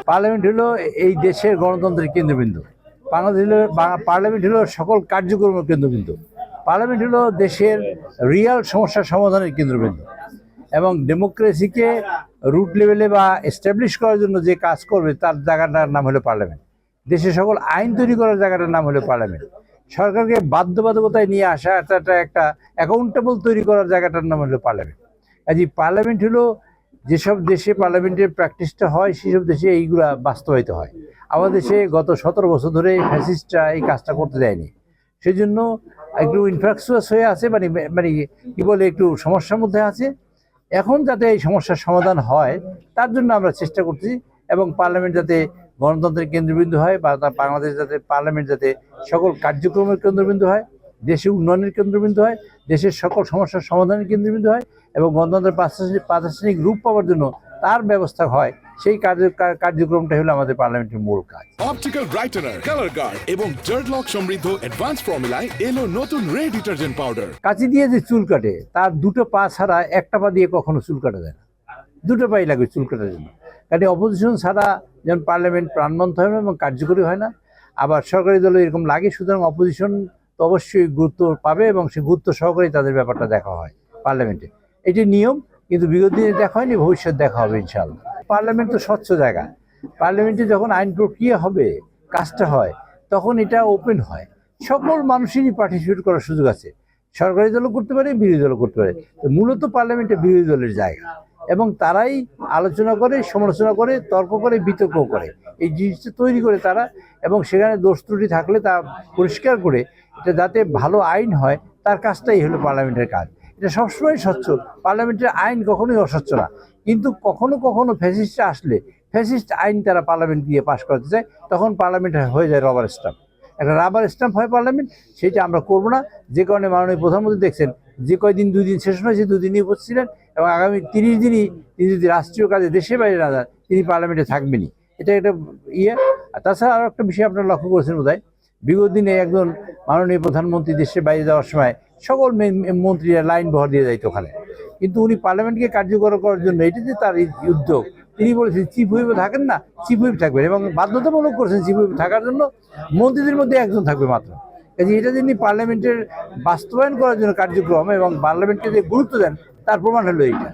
Parliament হলো এই দেশের গণতন্ত্রের কেন্দ্রবিন্দু। বাংলাদেশ হলো পার্লামেন্ট হলো সকল কার্যক্রমের কেন্দ্রবিন্দু। পার্লামেন্ট হলো দেশের রিয়াল সমস্যার সমাধানের কেন্দ্রবিন্দু এবং ডেমোক্রেসিকে রুট লেভেলে বা এস্টাবলিশ করার জন্য যে কাজ করবে তার জায়গাটার নাম হলো পার্লামেন্ট। দেশের সকল আইন তৈরি করার জায়গাটার নাম হলো পার্লামেন্ট। সরকারকে বাধ্যবাধকতায় নিয়ে আসা একটা অ্যাকাউন্টেবল তৈরি করার জায়গাটার নাম হলো পার্লামেন্ট। কাজে পার্লামেন্ট হলো যেসব দেশে পার্লামেন্টের প্র্যাকটিসটা হয় সেসব দেশে এইগুলা বাস্তবায়িত হয়। আমাদের দেশে গত 17 বছর ধরে ফ্যাসিস্টরা এই কাজটা করতে দেয়নি, সেই জন্য একটু ইনফ্রাস্ট্রাকচার হয়ে আছে, মানে মানে কি বলে একটু সমস্যার মধ্যে আছে। এখন যাতে এই সমস্যার সমাধান হয় তার জন্য আমরা চেষ্টা করছি এবং পার্লামেন্ট যাতে গণতন্ত্রের কেন্দ্রবিন্দু হয় বা বাংলাদেশ যাতে পার্লামেন্ট যাতে সকল কার্যক্রমের কেন্দ্রবিন্দু হয়, দেশের উন্নয়নের কেন্দ্রবিন্দু হয়, দেশের সকল সমস্যার সমাধানের কেন্দ্রবিন্দু হয় এবং গণতন্ত্রের প্রাতিষ্ঠানিক রূপ পাওয়ার জন্য তার ব্যবস্থা হয়, সেই কার্যক্রমটা হলো আমাদের পার্লামেন্টের মূল কাজ। অপটিক্যাল ব্রাইটেনার, কালার গার্ড এবং জার্ট লক সমৃদ্ধ অ্যাডভান্স ফর্মুলায় এলো নতুন রে ডিটারজেন্ট পাউডার। কাঁচি দিয়ে যে চুল কাটে তার দুটো পা ছাড়া একটা পা দিয়ে কখনো চুল কাটা যায় না, দুটো পাই লাগবে চুল কাটার জন্য। কাজে অপোজিশন ছাড়া যেমন পার্লামেন্ট প্রাণবন্ত হয় না এবং কার্যকরী হয় না, আবার সরকারি দল এরকম লাগে। সুতরাং অপোজিশন তো অবশ্যই গুরুত্ব পাবে এবং সেই গুরুত্ব সহকারেই তাদের ব্যাপারটা দেখা হয় পার্লামেন্টে। এটি নিয়ম, কিন্তু বিগত দিনে দেখা হয়নি, ভবিষ্যৎ দেখা হবে ইনশাআল্লাহ। পার্লামেন্ট তো স্বচ্ছ জায়গা। পার্লামেন্টে যখন আইন প্রক্রিয়া হবে, কাজটা হয়, তখন এটা ওপেন হয়, সকল মানুষেরই পার্টিসিপেট করার সুযোগ আছে। সরকারি দলও করতে পারে, বিরোধী দলও করতে পারে। তো মূলত পার্লামেন্টে বিরোধী দলের জায়গা এবং তারাই আলোচনা করে, সমালোচনা করে, তর্ক করে, বিতর্ক করে, এই জিনিসটা তৈরি করে তারা, এবং সেখানে দোষ ত্রুটি থাকলে তা পরিষ্কার করে এটা যাতে ভালো আইন হয় তার কাজটাই হলো পার্লামেন্টের কাজ। এটা সবসময় স্বচ্ছ, পার্লামেন্টের আইন কখনোই অস্বচ্ছ না। কিন্তু কখনো কখনো ফ্যাসিস্টরা আসলে ফ্যাসিস্ট আইন তারা পার্লামেন্ট দিয়ে পাশ করতে চায়, তখন পার্লামেন্ট হয়ে যায় রাবার স্ট্যাম্প। একটা রাবার স্ট্যাম্প হয় পার্লামেন্ট, সেটা আমরা করবো না। যে কারণে মাননীয় প্রধানমন্ত্রী দেখছেন যে কয়দিন 2 দিন সেশন হয়েছে 2 দিনই উপস্থিত ছিলেন এবং আগামী 30 দিনই তিনি যদি রাষ্ট্রীয় কাজে দেশে বাইরে না যান তিনি পার্লামেন্টে থাকবেনই। এটা একটা ইয়ে। আর তাছাড়া আরও একটা বিষয় আপনারা লক্ষ্য করেছেন বোধহয়, বিগত দিনে একজন মাননীয় প্রধানমন্ত্রী দেশের বাইরে যাওয়ার সময় সকল মন্ত্রীরা লাইন বহর দিয়ে যাইতো ওখানে, কিন্তু উনি পার্লামেন্টকে কার্যকর করার জন্য এটা যে তার এই উদ্যোগ, তিনি বলেছেন চিফ হুইপে থাকেন না, চিফ হুইপ থাকবেন এবং বাধ্যতামূলক করেছেন চিফ হুইপ থাকার জন্য, মন্ত্রীদের মধ্যে একজন থাকবে মাত্র। কাজে এটা যিনি পার্লামেন্টের বাস্তবায়ন করার জন্য কার্যক্রম এবং পার্লামেন্টকে যে গুরুত্ব দেন তার প্রমাণ হলো এইটা।